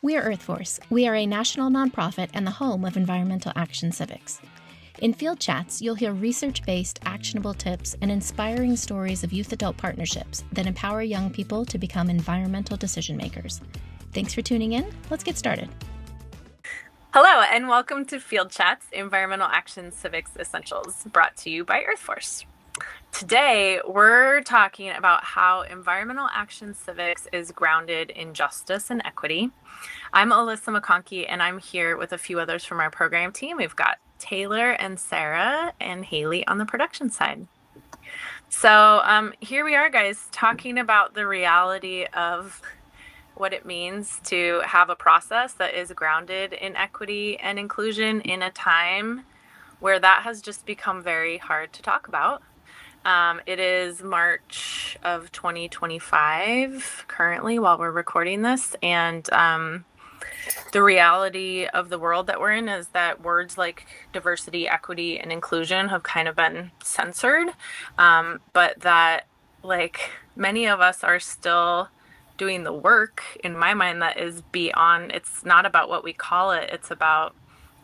We're EarthForce. We are a national nonprofit and the home of Environmental Action Civics. In Field Chats, you'll hear research-based, actionable tips and inspiring stories of youth-adult partnerships that empower young people to become environmental decision makers. Thanks for tuning in. Let's get started. Hello, and welcome to Field Chats, Environmental Action Civics Essentials, brought to you by EarthForce. Today, we're talking about how environmental action civics is grounded in justice and equity. I'm Alyssa McConkey, and I'm here with a few others from our program team. We've got Taylor and Sarah and Haley on the production side. So here we are, guys, talking about the reality of what it means to have a process that is grounded in equity and inclusion in a time where that has just become very hard to talk about. It is March of 2025 currently while we're recording this, and the reality of the world that we're in is that words like diversity, equity, and inclusion have kind of been censored, but that like many of us are still doing the work, in my mind, that is beyond. It's not about what we call it, it's about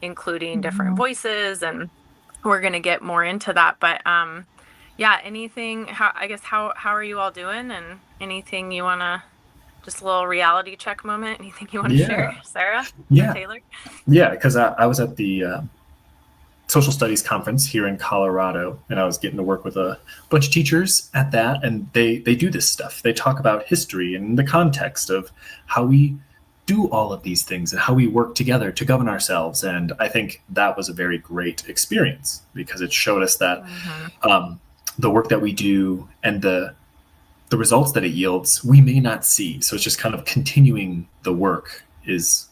including different voices, and we're going to get more into that. But yeah, anything, how are you all doing, and anything you want to, just a little reality check moment, anything you want to share, Sarah? Yeah. Taylor? Yeah, because I was at the social studies conference here in Colorado, and I was getting to work with a bunch of teachers at that, and they do this stuff. They talk about history and the context of how we do all of these things and how we work together to govern ourselves. And I think that was a very great experience because it showed us that the work that we do and the results that it yields, we may not see. So it's just kind of continuing the work was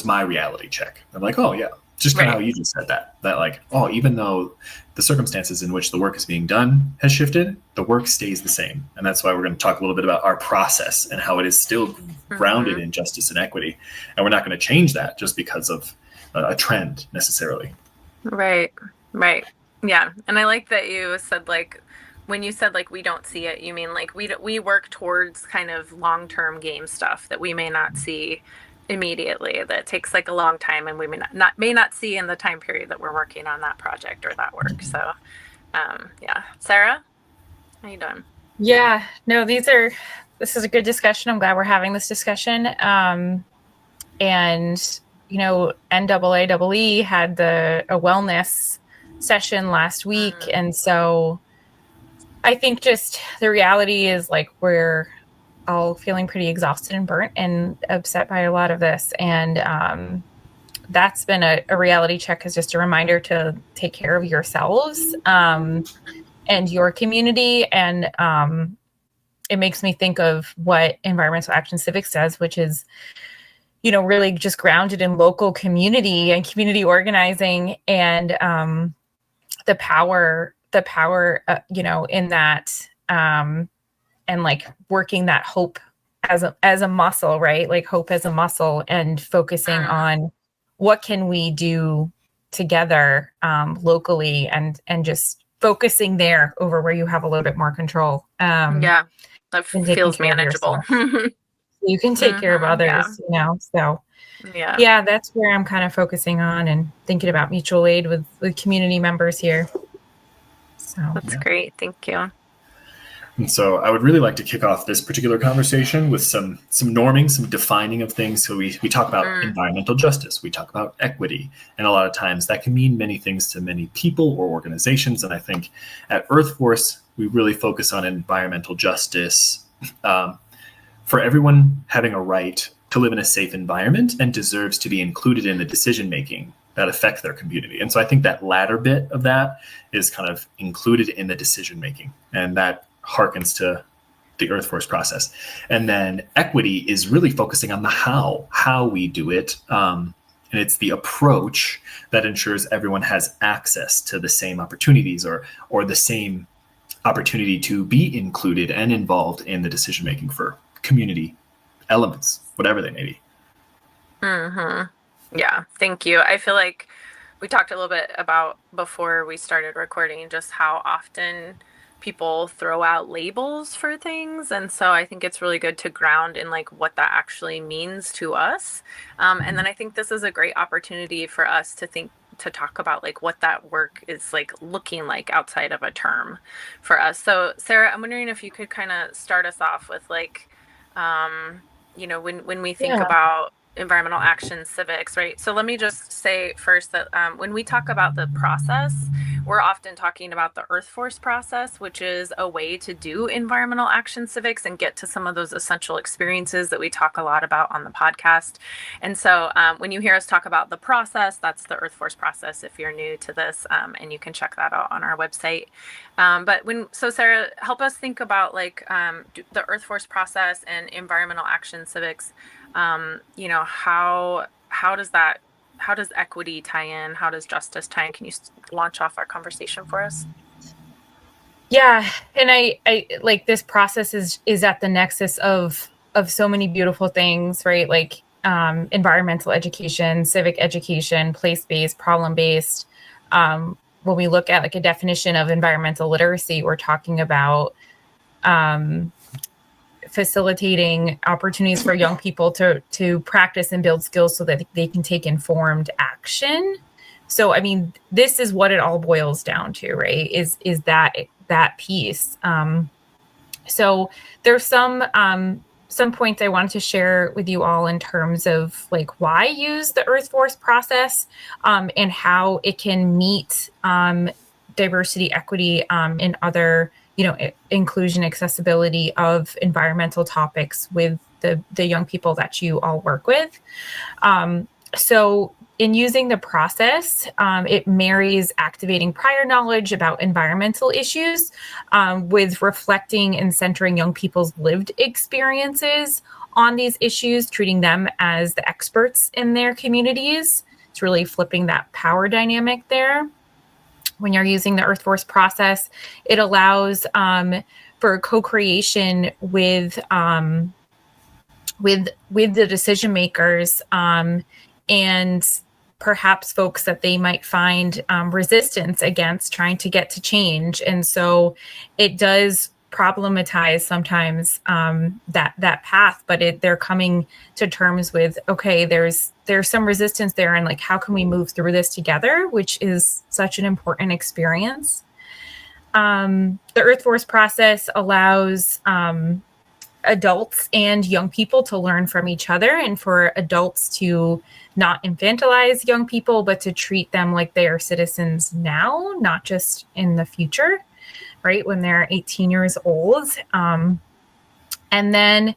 my reality check. I'm like, oh yeah, just kind of how you just said that like, oh, even though the circumstances in which the work is being done has shifted, the work stays the same. And that's why we're going to talk a little bit about our process and how it is still grounded in justice and equity. And we're not going to change that just because of a trend necessarily. Right. Yeah. And I like that you said, like, when you said, like, we don't see it, you mean, like, we work towards kind of long-term game stuff that we may not see immediately, that takes, like, a long time, and we may not see in the time period that we're working on that project or that work. So, yeah. Sarah, how you doing? Yeah. No, this is a good discussion. I'm glad we're having this discussion. And, you know, NAAE had a wellness session last week. And so I think just the reality is, like, we're all feeling pretty exhausted and burnt and upset by a lot of this. And that's been a reality check, is just a reminder to take care of yourselves and your community. And it makes me think of what Environmental Action Civics says, which is, you know, really just grounded in local community and community organizing, and the power, you know, in that, and like working that hope as a muscle, right? Like hope as a muscle, and focusing on what can we do together locally, and just focusing there over where you have a little bit more control. Yeah, that feels manageable. You can take care of others, you know, so yeah, that's where I'm kind of focusing on and thinking about mutual aid with community members here. So that's great. Thank you. And so I would really like to kick off this particular conversation with some norming, some defining of things. So we talk about environmental justice, we talk about equity, and a lot of times that can mean many things to many people or organizations. And I think at EarthForce, we really focus on environmental justice for everyone having a right to live in a safe environment and deserves to be included in the decision-making that affect their community. And so I think that latter bit of that is kind of included in the decision-making, and that harkens to the EarthForce process. And then equity is really focusing on the how we do it. And it's the approach that ensures everyone has access to the same opportunities or the same opportunity to be included and involved in the decision-making for community elements, whatever they may be. Yeah, thank you. I feel like we talked a little bit about, before we started recording, just how often people throw out labels for things. And so I think it's really good to ground in like what that actually means to us. And then I think this is a great opportunity for us to talk about like what that work is like looking like outside of a term for us. So Sarah, I'm wondering if you could kind of start us off with like, when we think about environmental action civics, right? So let me just say first that when we talk about the process, we're often talking about the Earth Force process, which is a way to do environmental action civics and get to some of those essential experiences that we talk a lot about on the podcast. And so when you hear us talk about the process, that's the Earth Force process if you're new to this, and you can check that out on our website. So Sarah, help us think about like the Earth Force process and environmental action civics. How does equity tie in? How does justice tie in? Can you launch off our conversation for us? Yeah, and I like this process is at the nexus of so many beautiful things, right? Like environmental education, civic education, place-based, problem-based. When we look at like a definition of environmental literacy, we're talking about facilitating opportunities for young people to practice and build skills so that they can take informed action. So, I mean, this is what it all boils down to, right? Is that piece. So there's some points I wanted to share with you all in terms of like why use the Earth Force process and how it can meet diversity, equity, and other inclusion, accessibility of environmental topics with the young people that you all work with. So in using the process, it marries activating prior knowledge about environmental issues with reflecting and centering young people's lived experiences on these issues, treating them as the experts in their communities. It's really flipping that power dynamic there. When you're using the Earth Force process, it allows for co-creation with the decision makers and perhaps folks that they might find resistance against trying to get to change. And so it does problematize sometimes that path, but they're coming to terms with, okay, there's some resistance there, and like, how can we move through this together, which is such an important experience. The Earth Force process allows adults and young people to learn from each other, and for adults to not infantilize young people, but to treat them like they are citizens now, not just in the future, right, when they're 18 years old. And then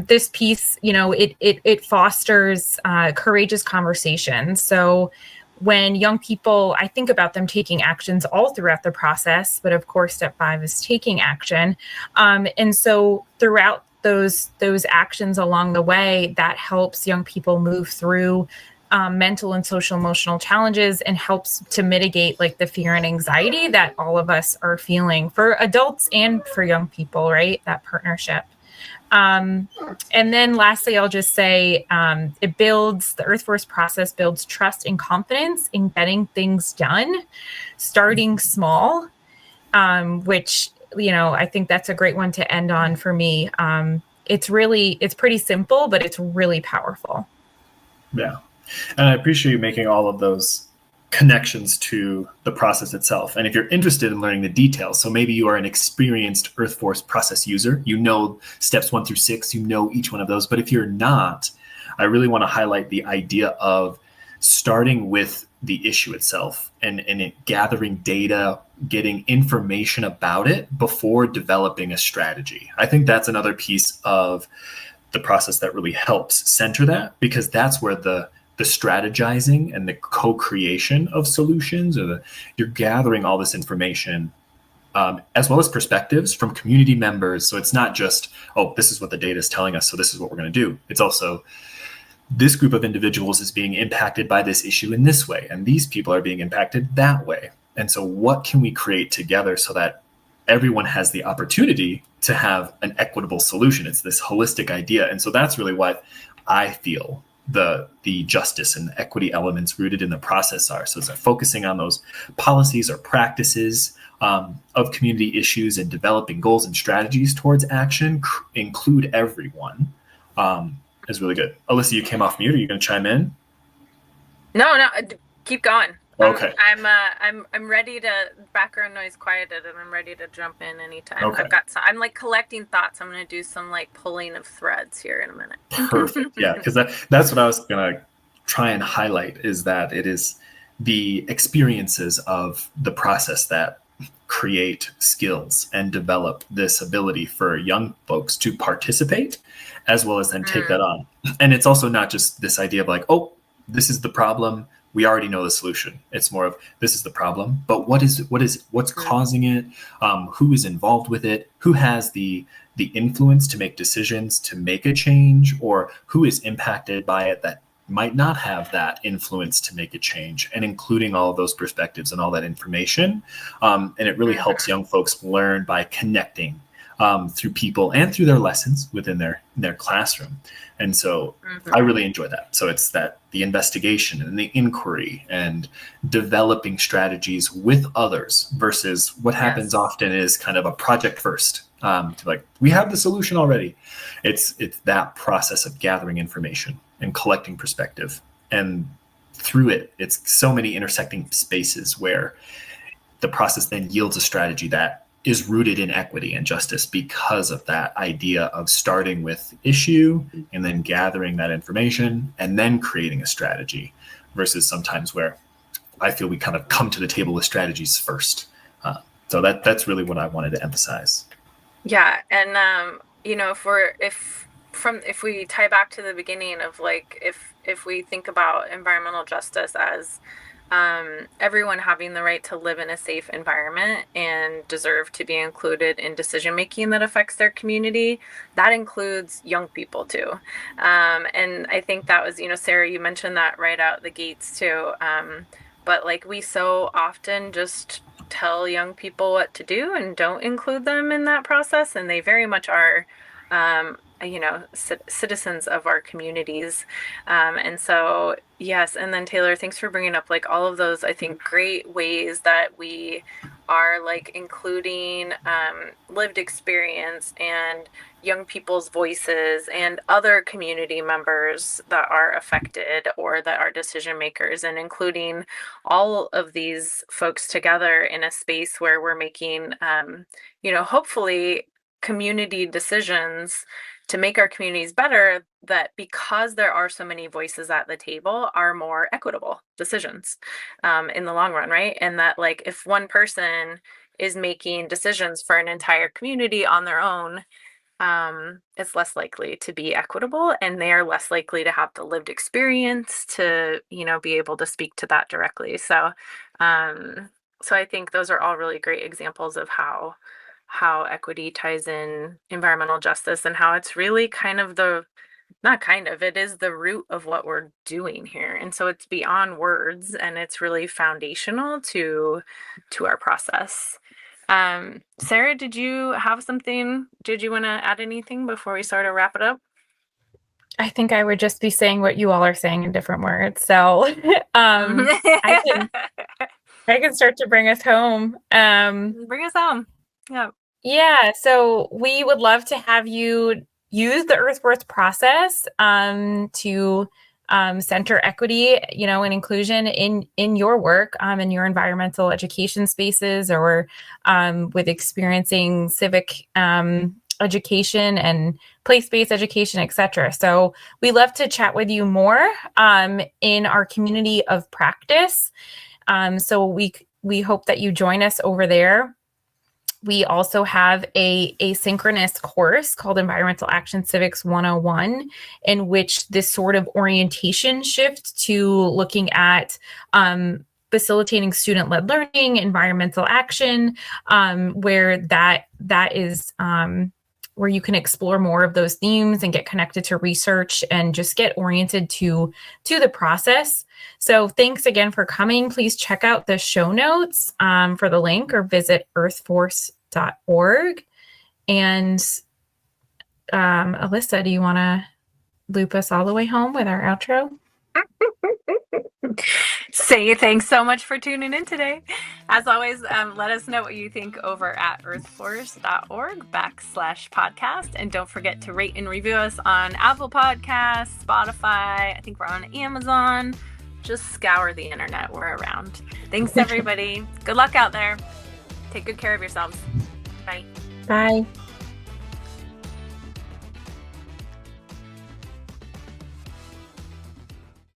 this piece, it fosters courageous conversation. So when young people, I think about them taking actions all throughout the process, but of course, step 5 is taking action. And so throughout those actions along the way, that helps young people move through mental and social emotional challenges and helps to mitigate like the fear and anxiety that all of us are feeling, for adults and for young people, right? That partnership. And then lastly, I'll just say the Earth Force process builds trust and confidence in getting things done, starting small, which, I think that's a great one to end on for me. It's pretty simple, but it's really powerful. Yeah. And I appreciate you making all of those connections to the process itself. And if you're interested in learning the details, so maybe you are an experienced Earth Force process user, steps 1 through 6, each one of those. But if you're not, I really want to highlight the idea of starting with the issue itself and gathering data, getting information about it before developing a strategy. I think that's another piece of the process that really helps center that, because that's where the strategizing and the co-creation of solutions, you're gathering all this information, as well as perspectives from community members. So it's not just, this is what the data is telling us, so this is what we're going to do. It's also, this group of individuals is being impacted by this issue in this way, and these people are being impacted that way. And so what can we create together so that everyone has the opportunity to have an equitable solution? It's this holistic idea. And so that's really what I feel the justice and the equity elements rooted in the process are. So it's like focusing on those policies or practices of community issues and developing goals and strategies towards action, include everyone, is really good. Alyssa, you came off mute. Are you going to chime in? No, keep going. Okay. I'm ready to, background noise quieted, and I'm ready to jump in anytime. Okay. I'm like collecting thoughts. I'm going to do some like pulling of threads here in a minute. Perfect. Yeah, because that's what I was going to try and highlight, is that it is the experiences of the process that create skills and develop this ability for young folks to participate, as well as then take that on. And it's also not just this idea of like, oh, this is the problem, we already know the solution. It's more of, this is the problem, but what's causing it? Who is involved with it? Who has the influence to make decisions, to make a change, or who is impacted by it that might not have that influence to make a change, and including all of those perspectives and all that information. And it really helps young folks learn by connecting through people and through their lessons within their classroom. And so I really enjoy that. So it's that the investigation and the inquiry and developing strategies with others versus what happens often is kind of a project first. Like, we have the solution already. It's that process of gathering information and collecting perspective. And through it, it's so many intersecting spaces where the process then yields a strategy that is rooted in equity and justice, because of that idea of starting with issue and then gathering that information and then creating a strategy, versus sometimes where I feel we kind of come to the table with strategies first. So that's really what I wanted to emphasize. Yeah. And, if we tie back to the beginning of like, if we think about environmental justice as everyone having the right to live in a safe environment and deserve to be included in decision making that affects their community, that includes young people too. And I think that was, Sarah, you mentioned that right out the gates too. But like, we so often just tell young people what to do and don't include them in that process, and they very much are citizens of our communities. And so, yes. And then Taylor, thanks for bringing up like all of those, I think, great ways that we are like including lived experience and young people's voices and other community members that are affected or that are decision makers, and including all of these folks together in a space where we're making, hopefully community decisions to make our communities better, that because there are so many voices at the table, are more equitable decisions in the long run, right? And that like, if one person is making decisions for an entire community on their own, it's less likely to be equitable, and they are less likely to have the lived experience to, be able to speak to that directly. So I think those are all really great examples of how equity ties in environmental justice, and how it's really kind of it is the root of what we're doing here. And so it's beyond words, and it's really foundational to our process. Sarah, did you have something? Did you want to add anything before we sort of wrap it up? I think I would just be saying what you all are saying in different words. So I can start to bring us home. Bring us home. Yeah. Yeah. So we would love to have you use the Earthworth process to center equity, and inclusion in your work, in your environmental education spaces, or with experiencing civic education and place-based education, etc. So we love to chat with you more in our community of practice. So we hope that you join us over there. We also have a asynchronous course called Environmental Action Civics 101, in which this sort of orientation shift to looking at facilitating student-led learning, environmental action, where that is where you can explore more of those themes and get connected to research and just get oriented to the process. So thanks again for coming. Please check out the show notes for the link, or visit earthforce.org. And Alyssa, do you want to loop us all the way home with our outro. Say thanks so much for tuning in today. As always, let us know what you think over at earthforce.org/podcast. And don't forget to rate and review us on Apple Podcasts, Spotify. I think we're on Amazon. Just scour the internet. We're around. Thanks, everybody. Good luck out there. Take good care of yourselves. Bye. Bye.